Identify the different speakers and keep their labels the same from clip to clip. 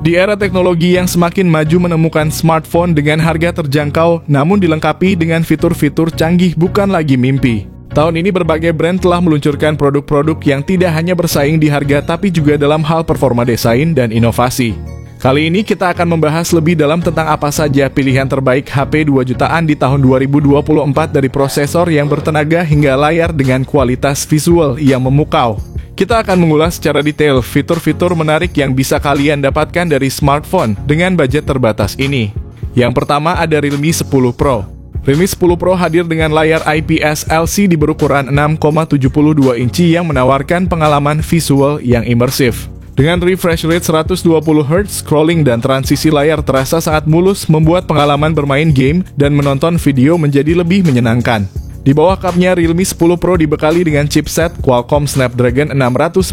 Speaker 1: Di era teknologi yang semakin maju, menemukan smartphone dengan harga terjangkau namun dilengkapi dengan fitur-fitur canggih bukan lagi mimpi. Tahun ini berbagai brand telah meluncurkan produk-produk yang tidak hanya bersaing di harga tapi juga dalam hal performa desain dan inovasi. Kali ini kita akan membahas lebih dalam tentang apa saja pilihan terbaik HP 2 jutaan di tahun 2024, dari prosesor yang bertenaga hingga layar dengan kualitas visual yang memukau. Kita akan mengulas secara detail fitur-fitur menarik yang bisa kalian dapatkan dari smartphone dengan budget terbatas ini. Yang pertama ada Realme 10 Pro. Realme 10 Pro hadir dengan layar IPS LCD berukuran 6,72 inci yang menawarkan pengalaman visual yang imersif. Dengan refresh rate 120Hz, scrolling dan transisi layar terasa sangat mulus, membuat pengalaman bermain game dan menonton video menjadi lebih menyenangkan. Di bawah cupnya, Realme 10 Pro dibekali dengan chipset Qualcomm Snapdragon 695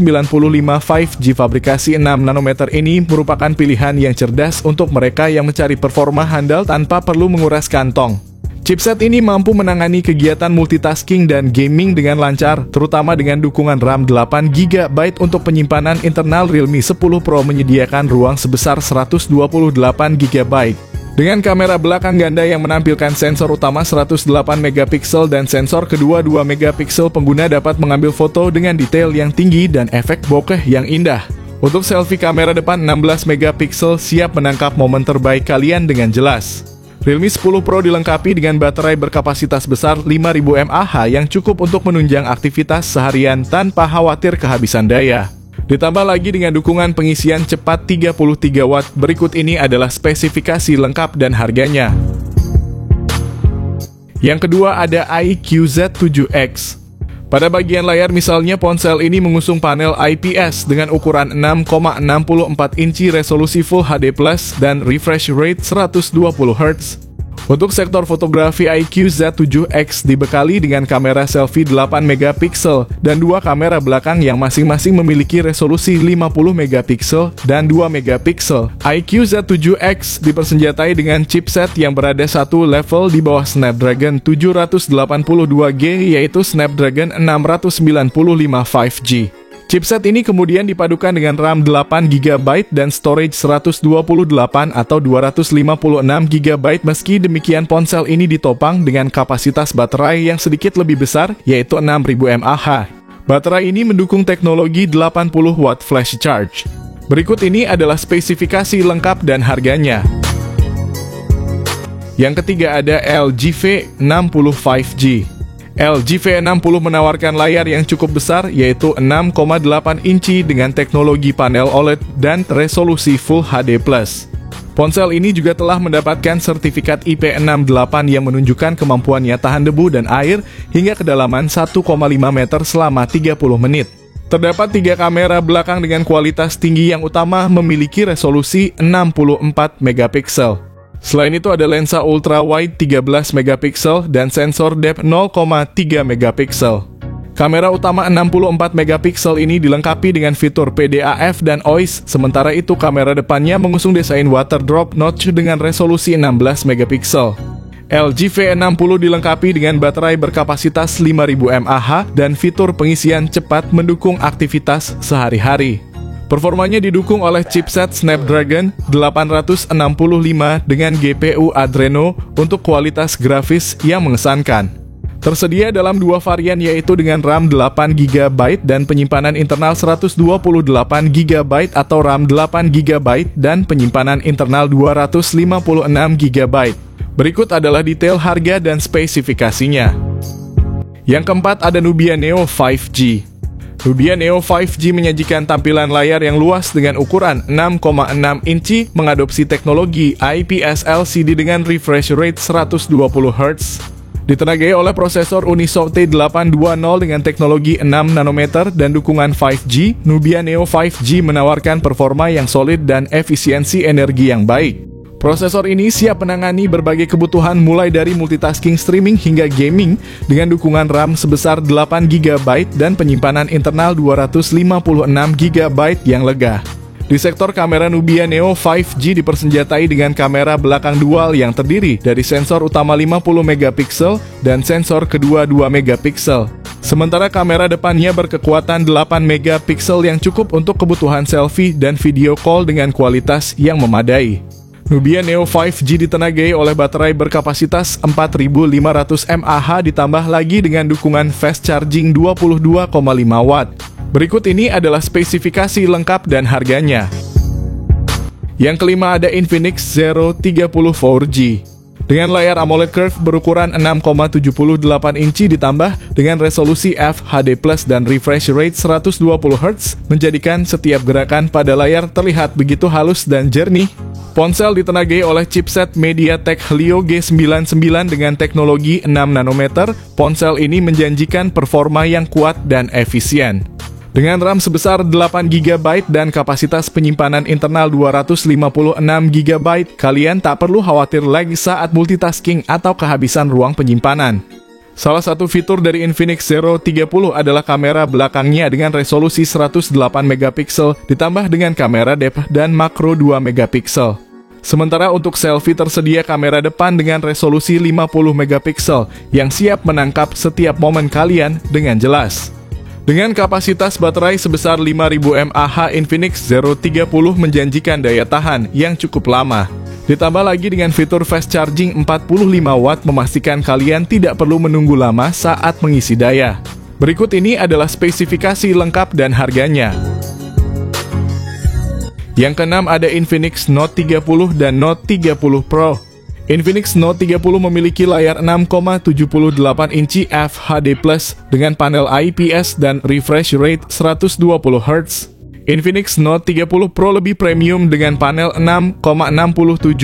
Speaker 1: 5G fabrikasi 6 nanometer. Ini merupakan pilihan yang cerdas untuk mereka yang mencari performa handal tanpa perlu menguras kantong. Chipset ini mampu menangani kegiatan multitasking dan gaming dengan lancar, terutama dengan dukungan RAM 8GB untuk penyimpanan internal. Realme 10 Pro menyediakan ruang sebesar 128GB. Dengan kamera belakang ganda yang menampilkan sensor utama 108MP dan sensor kedua 2MP, pengguna dapat mengambil foto dengan detail yang tinggi dan efek bokeh yang indah. Untuk selfie, kamera depan 16MP siap menangkap momen terbaik kalian dengan jelas. Realme 10 Pro dilengkapi dengan baterai berkapasitas besar 5000 mAh yang cukup untuk menunjang aktivitas seharian tanpa khawatir kehabisan daya. Ditambah lagi dengan dukungan pengisian cepat 33 Watt. Berikut ini adalah spesifikasi lengkap dan harganya. Yang kedua ada iQZ7X. Pada bagian layar misalnya, ponsel ini mengusung panel IPS dengan ukuran 6,64 inci, resolusi Full HD+, dan refresh rate 120Hz. Untuk sektor fotografi, iQZ7X dibekali dengan kamera selfie 8MP dan dua kamera belakang yang masing-masing memiliki resolusi 50MP dan 2MP. iQZ7X dipersenjatai dengan chipset yang berada satu level di bawah Snapdragon 782G, yaitu Snapdragon 695 5G. Chipset ini kemudian dipadukan dengan RAM 8GB dan storage 128 atau 256GB. Meski demikian, ponsel ini ditopang dengan kapasitas baterai yang sedikit lebih besar, yaitu 6000 mAh. Baterai ini mendukung teknologi 80W flash charge. Berikut ini adalah spesifikasi lengkap dan harganya. Yang ketiga ada LG V60 5G. LG V60 menawarkan layar yang cukup besar, yaitu 6,8 inci dengan teknologi panel OLED dan resolusi Full HD+. Ponsel ini juga telah mendapatkan sertifikat IP68 yang menunjukkan kemampuannya tahan debu dan air hingga kedalaman 1,5 meter selama 30 menit. Terdapat 3 kamera belakang dengan kualitas tinggi, yang utama memiliki resolusi 64MP. Selain itu ada lensa ultra wide 13MP dan sensor depth 0,3MP. Kamera utama 64MP ini dilengkapi dengan fitur PDAF dan OIS, sementara itu kamera depannya mengusung desain water drop notch dengan resolusi 16MP. LG V60 dilengkapi dengan baterai berkapasitas 5000 mAh dan fitur pengisian cepat mendukung aktivitas sehari-hari. Performanya didukung oleh chipset Snapdragon 865 dengan GPU Adreno untuk kualitas grafis yang mengesankan. Tersedia dalam dua varian, yaitu dengan RAM 8GB dan penyimpanan internal 128GB atau RAM 8GB dan penyimpanan internal 256GB. Berikut adalah detail harga dan spesifikasinya. Yang keempat ada Nubia Neo 5G. Nubia Neo 5G menyajikan tampilan layar yang luas dengan ukuran 6,6 inci, mengadopsi teknologi IPS LCD dengan refresh rate 120Hz. Ditenagai oleh prosesor Unisoc T820 dengan teknologi 6 nanometer dan dukungan 5G, Nubia Neo 5G menawarkan performa yang solid dan efisiensi energi yang baik. Prosesor ini siap menangani berbagai kebutuhan mulai dari multitasking, streaming, hingga gaming dengan dukungan RAM sebesar 8GB dan penyimpanan internal 256GB yang lega. Di sektor kamera, Nubia Neo 5G dipersenjatai dengan kamera belakang dual yang terdiri dari sensor utama 50 megapiksel dan sensor kedua 2 megapiksel. Sementara kamera depannya berkekuatan 8 megapiksel yang cukup untuk kebutuhan selfie dan video call dengan kualitas yang memadai. Nubia Neo 5G ditenagai oleh baterai berkapasitas 4500 mAh ditambah lagi dengan dukungan fast charging 22,5 watt. Berikut ini adalah spesifikasi lengkap dan harganya. Yang kelima ada Infinix Zero 30 4G. Dengan layar AMOLED curve berukuran 6,78 inci ditambah dengan resolusi FHD+ dan refresh rate 120Hz, menjadikan setiap gerakan pada layar terlihat begitu halus dan jernih. Ponsel ditenagai oleh chipset MediaTek Helio G99 dengan teknologi 6 nanometer. Ponsel ini menjanjikan performa yang kuat dan efisien. Dengan RAM sebesar 8GB dan kapasitas penyimpanan internal 256GB, kalian tak perlu khawatir lagi saat multitasking atau kehabisan ruang penyimpanan. Salah satu fitur dari Infinix Zero 30 adalah kamera belakangnya dengan resolusi 108MP ditambah dengan kamera depth dan makro 2MP. Sementara untuk selfie tersedia kamera depan dengan resolusi 50MP yang siap menangkap setiap momen kalian dengan jelas. Dengan kapasitas baterai sebesar 5000 mAh, Infinix Zero 30 menjanjikan daya tahan yang cukup lama. Ditambah lagi dengan fitur fast charging 45 watt memastikan kalian tidak perlu menunggu lama saat mengisi daya. Berikut ini adalah spesifikasi lengkap dan harganya. Yang keenam ada Infinix Note 30 dan Note 30 Pro. Infinix Note 30 memiliki layar 6,78 inci FHD+ dengan panel IPS dan refresh rate 120Hz. Infinix Note 30 Pro lebih premium dengan panel 6,67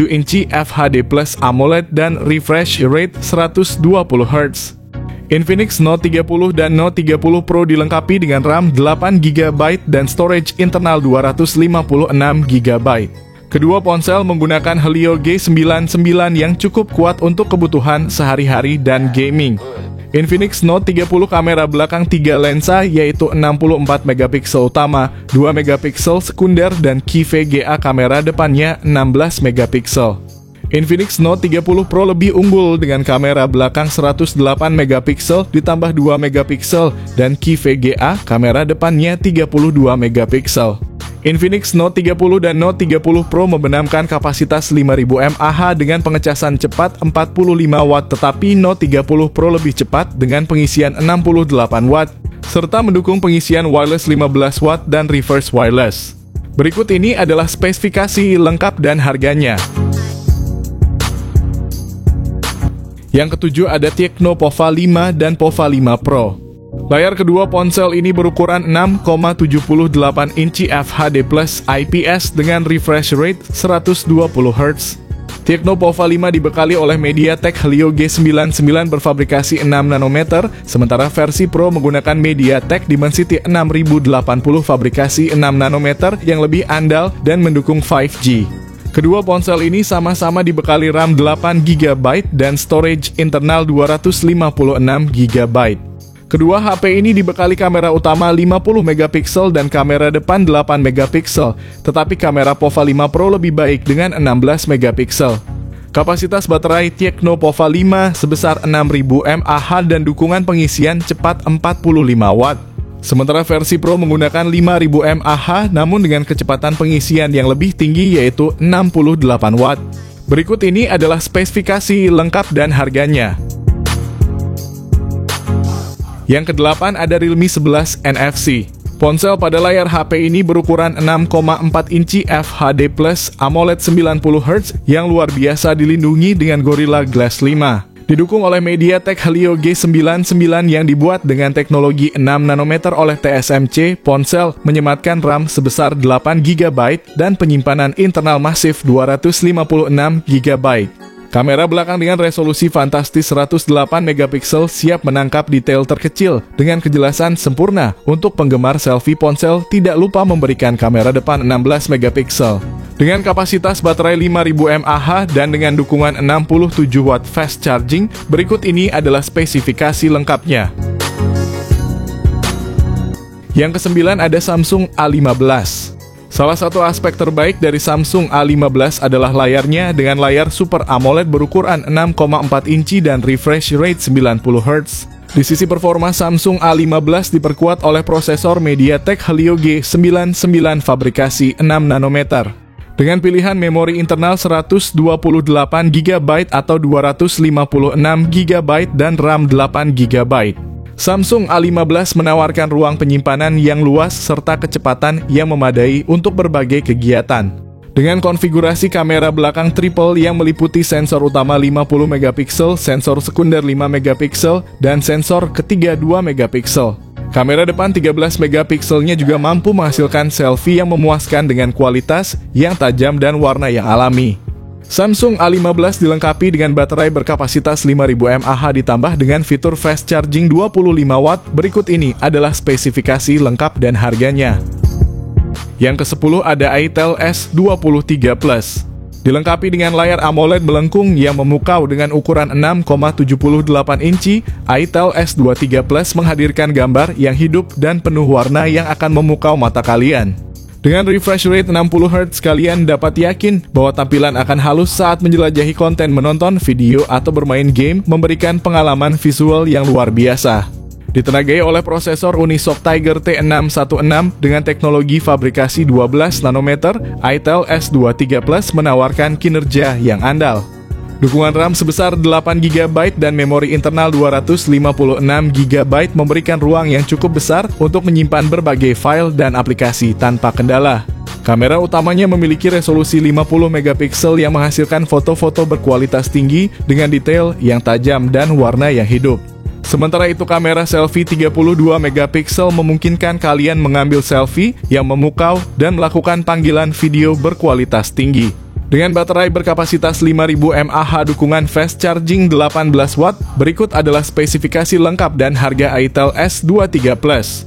Speaker 1: inci FHD+ AMOLED dan refresh rate 120Hz. Infinix Note 30 dan Note 30 Pro dilengkapi dengan RAM 8GB dan storage internal 256GB. Kedua ponsel menggunakan Helio G99 yang cukup kuat untuk kebutuhan sehari-hari dan gaming. Infinix Note 30 kamera belakang 3 lensa yaitu 64MP utama, 2MP sekunder dan key VGA kamera depannya 16MP. Infinix Note 30 Pro lebih unggul dengan kamera belakang 108MP ditambah 2MP dan key VGA kamera depannya 32MP. Infinix Note 30 dan Note 30 Pro membenamkan kapasitas 5000 mAh dengan pengecasan cepat 45 watt, tetapi Note 30 Pro lebih cepat dengan pengisian 68 watt, serta mendukung pengisian wireless 15 watt dan reverse wireless. Berikut ini adalah spesifikasi lengkap dan harganya. Yang ketujuh ada Tecno Pova 5 dan Pova 5 Pro. Layar kedua ponsel ini berukuran 6,78 inci FHD+ IPS dengan refresh rate 120Hz. Tecno Pova 5 dibekali oleh MediaTek Helio G99 berfabrikasi 6 nanometer, sementara versi Pro menggunakan MediaTek Dimensity 6080 fabrikasi 6 nanometer yang lebih andal dan mendukung 5G. Kedua ponsel ini sama-sama dibekali RAM 8GB dan storage internal 256GB. Kedua HP ini dibekali kamera utama 50MP dan kamera depan 8MP, tetapi kamera Pova 5 Pro lebih baik dengan 16MP. Kapasitas baterai Tecno Pova 5 sebesar 6000 mAh dan dukungan pengisian cepat 45 watt. Sementara versi Pro menggunakan 5000 mAh namun dengan kecepatan pengisian yang lebih tinggi yaitu 68 watt. Berikut ini adalah spesifikasi lengkap dan harganya. Yang kedelapan ada Realme 11 NFC. Ponsel pada layar HP ini berukuran 6,4 inci FHD+ AMOLED 90Hz yang luar biasa dilindungi dengan Gorilla Glass 5. Didukung oleh MediaTek Helio G99 yang dibuat dengan teknologi 6 nanometer oleh TSMC, ponsel menyematkan RAM sebesar 8GB dan penyimpanan internal masif 256GB. Kamera belakang dengan resolusi fantastis 108MP siap menangkap detail terkecil dengan kejelasan sempurna. Untuk penggemar selfie ponsel, tidak lupa memberikan kamera depan 16MP. Dengan kapasitas baterai 5000 mAh dan dengan dukungan 67 watt fast charging, berikut ini adalah spesifikasi lengkapnya. Yang kesembilan ada Samsung A15. Salah satu aspek terbaik dari Samsung A15 adalah layarnya dengan layar Super AMOLED berukuran 6,4 inci dan refresh rate 90 Hz. Di sisi performa, Samsung A15 diperkuat oleh prosesor MediaTek Helio G99 fabrikasi 6 nanometer. Dengan pilihan memori internal 128 GB atau 256 GB dan RAM 8 GB. Samsung A15 menawarkan ruang penyimpanan yang luas serta kecepatan yang memadai untuk berbagai kegiatan. Dengan konfigurasi kamera belakang triple yang meliputi sensor utama 50 megapiksel, sensor sekunder 5 megapiksel, dan sensor ketiga 2 megapiksel. Kamera depan 13 megapikselnya juga mampu menghasilkan selfie yang memuaskan dengan kualitas yang tajam dan warna yang alami. Samsung A15 dilengkapi dengan baterai berkapasitas 5000 mAh ditambah dengan fitur fast charging 25 watt. Berikut ini adalah spesifikasi lengkap dan harganya. Yang ke-10 ada itel S23 Plus. Dilengkapi dengan layar AMOLED melengkung yang memukau dengan ukuran 6,78 inci, itel S23 Plus menghadirkan gambar yang hidup dan penuh warna yang akan memukau mata kalian. Dengan refresh rate 60 Hz, kalian dapat yakin bahwa tampilan akan halus saat menjelajahi konten, menonton video, atau bermain game, memberikan pengalaman visual yang luar biasa. Ditenagai oleh prosesor Unisoc Tiger T616 dengan teknologi fabrikasi 12 nanometer, itel S23 Plus menawarkan kinerja yang andal. Dukungan RAM sebesar 8 GB dan memori internal 256 GB memberikan ruang yang cukup besar untuk menyimpan berbagai file dan aplikasi tanpa kendala. Kamera utamanya memiliki resolusi 50 megapiksel yang menghasilkan foto-foto berkualitas tinggi dengan detail yang tajam dan warna yang hidup. Sementara itu, kamera selfie 32 megapiksel memungkinkan kalian mengambil selfie yang memukau dan melakukan panggilan video berkualitas tinggi. Dengan baterai berkapasitas 5000 mAh dukungan fast charging 18 watt, berikut adalah spesifikasi lengkap dan harga itel S23 Plus.